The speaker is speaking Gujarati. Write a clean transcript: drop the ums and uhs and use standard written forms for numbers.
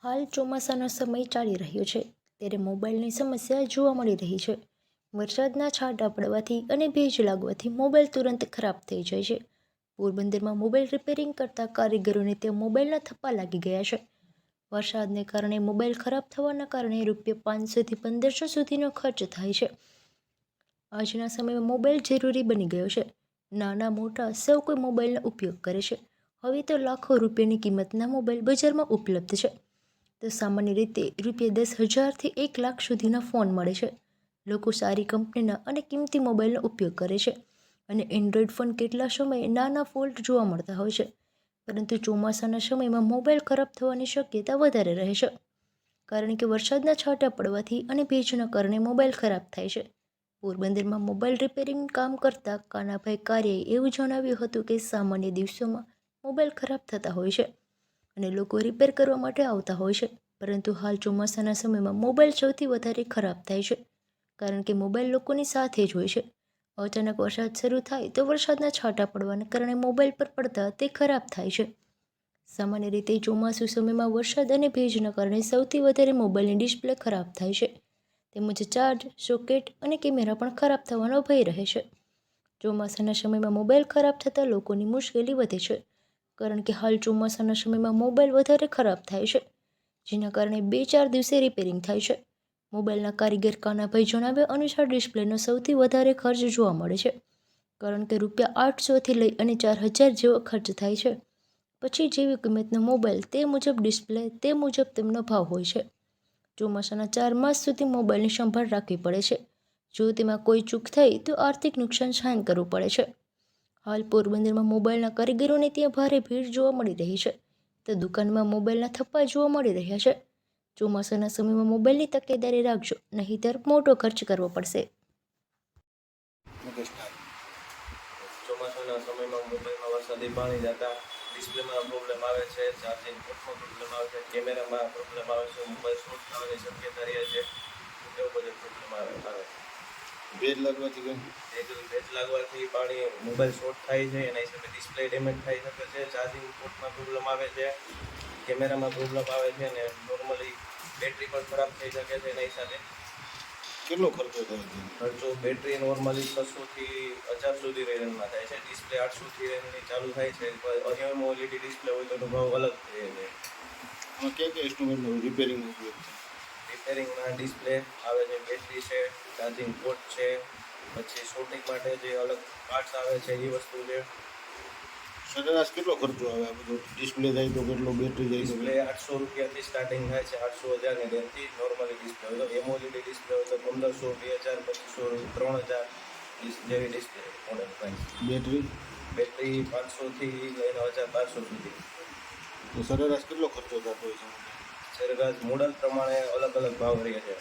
હાલ ચોમાસાનો સમય ચાલી રહ્યો છે ત્યારે મોબાઈલની સમસ્યા જોવા મળી રહી છે. વરસાદના છાંટા પડવાથી અને ભેજ લાગવાથી મોબાઈલ તુરંત ખરાબ થઈ જાય છે. પોરબંદરમાં મોબાઈલ રિપેરિંગ કરતા કારીગરોને ત્યાં મોબાઈલના થપ્પા લાગી ગયા છે. વરસાદને કારણે મોબાઈલ ખરાબ થવાના કારણે ₹500થી ₹1500 સુધીનો ખર્ચ થાય છે. આજના સમયમાં મોબાઈલ જરૂરી બની ગયો છે. નાના મોટા સૌ કોઈ મોબાઈલનો ઉપયોગ કરે છે. હવે તો લાખો રૂપિયાની કિંમતના મોબાઈલ બજારમાં ઉપલબ્ધ છે. તો સામાન્ય રીતે ₹10,000થી ₹1,00,000 સુધીના ફોન મળે છે. લોકો સારી કંપનીના અને કિંમતી મોબાઈલનો ઉપયોગ કરે છે અને એન્ડ્રોઈડ ફોન કેટલા સમયે નાના ફોલ્ટ જોવા મળતા હોય છે. પરંતુ ચોમાસાના સમયમાં મોબાઈલ ખરાબ થવાની શક્યતા વધારે રહે છે, કારણ કે વરસાદના છાંટા પડવાથી અને ભેજના કારણે મોબાઈલ ખરાબ થાય છે. પોરબંદરમાં મોબાઈલ રિપેરિંગ કામ કરતા કાનાભાઈ કારિયાએ એવું જણાવ્યું હતું કે સામાન્ય દિવસોમાં મોબાઈલ ખરાબ થતા હોય છે અને લોકો રિપેર કરવા માટે આવતા હોય છે, પરંતુ હાલ ચોમાસાના સમયમાં મોબાઈલ સૌથી વધારે ખરાબ થાય છે, કારણ કે મોબાઈલ લોકોની સાથે જ હોય છે. અચાનક વરસાદ શરૂ થાય તો વરસાદના છાંટા પડવાના કારણે મોબાઈલ પર પડતા તે ખરાબ થાય છે. સામાન્ય રીતે ચોમાસુ સમયમાં વરસાદ અને ભેજના કારણે સૌથી વધારે મોબાઈલની ડિસ્પ્લે ખરાબ થાય છે, તેમજ ચાર્જ, સોકેટ અને કેમેરા પણ ખરાબ થવાનો ભય રહે છે. ચોમાસાના સમયમાં મોબાઈલ ખરાબ થતાં લોકોની મુશ્કેલી વધે છે, કારણ કે હાલ ચોમાસાના સમયમાં મોબાઈલ વધારે ખરાબ થાય છે, જેના કારણે 2-4 દિવસે રિપેરિંગ થાય છે. મોબાઈલના કારીગર કાનાભાઈ જણાવ્યા અનુસાર ડિસ્પ્લેનો સૌથી વધારે ખર્ચ જોવા મળે છે, કારણ કે ₹800થી લઈ અને ₹4,000 જેવો ખર્ચ થાય છે. પછી જેવી કિંમતનો મોબાઈલ તે મુજબ ડિસ્પ્લે, તે મુજબ તેમનો ભાવ હોય છે. ચોમાસાના 4 માસ સુધી મોબાઈલની સંભાળ રાખવી પડે છે. જો તેમાં કોઈ ચૂક થઈ તો આર્થિક નુકસાન સહન કરવું પડે છે. હાલ પોરબંદરમાં મોબાઈલના કારીગરોને ત્યાં ભારે ભીડ જોવા મળી રહી છે, તો દુકાનમાં મોબાઈલના થપ્પા જોવા મળી રહ્યા છે. ચોમાસાના સમયમાં મોબાઈલની તકેદારી રાખજો, નહીંતર મોટો ખર્ચ કરવો પડશે. ચોમાસાના સમયમાં મોબાઈલમાં વરસાદી પાણી જતા ડિસ્પ્લેમાં પ્રોબ્લેમ આવે છે, ચાર્જિંગ પોર્ટમાં પ્રોબ્લેમ આવે છે, કેમેરામાં પ્રોબ્લેમ આવે છે, મોબાઈલ શોર્ટ થવાની શક્યતા રહે છે, એવું બધું પ્રોબ્લેમ આવે છે. ભેજ લાગવાથી પાણી મોબાઈલ શોર્ટ થાય છે, એના હિસાબે ડિસ્પ્લે ડેમેજ થઈ શકે છે, ચાર્જિંગ પોર્ટમાં પ્રોબ્લેમ આવે છે, કેમેરામાં પ્રોબ્લેમ આવે છે અને નોર્મલી બેટરી પણ ખરાબ થઈ શકે છે. એના હિસાબે કેટલો ખર્ચો થાય છે? ખર્ચો બેટરી નોર્મલી 600થી 1000 સુધી રેન્જમાં થાય છે. ડિસ્પ્લે 800થી રેન્જની ચાલુ થાય છે. અન્ય ઓએલઈડી ડિસ્પ્લે હોય તો એનો ભાવ અલગ થઈ જાય છે. આમાં ક્યાં ઇન્સ્ટ્રુમેન્ટનો રિપેરિંગ ઉપયોગ છે? રિપેરિંગમાં ડિસ્પ્લે આવે છે, બેટરી છે, ચાર્જિંગ પોર્ટ છે, પછી શૂટિંગ માટે જે અલગ પાર્ટ્સ આવે છે એ વસ્તુ છે. સરેરાશ કેટલો ખર્ચો આવે આ બધો? ડિસ્પ્લે જાય તો કેટલો, બેટરી જાય તો ડિસ્પ્લે ₹800થી સ્ટાર્ટિંગ થાય છે, 800,000ની રેન્જથી. નોર્મલી ડિસ્પ્લે હોય તો એમઓએલઈડી ડિસ્પ્લે હોય તો 1500, 2000, 2500, 3000 જેવી ડિસ્પ્લે મોડલ પ્રાઇસ. બેટરી 500થી લઈને 1200 સુધી. તો સરેરાશ કેટલો ખર્ચો થતો હોય છે? સરેરાશ મોડલ પ્રમાણે અલગ અલગ ભાવ રહે છે.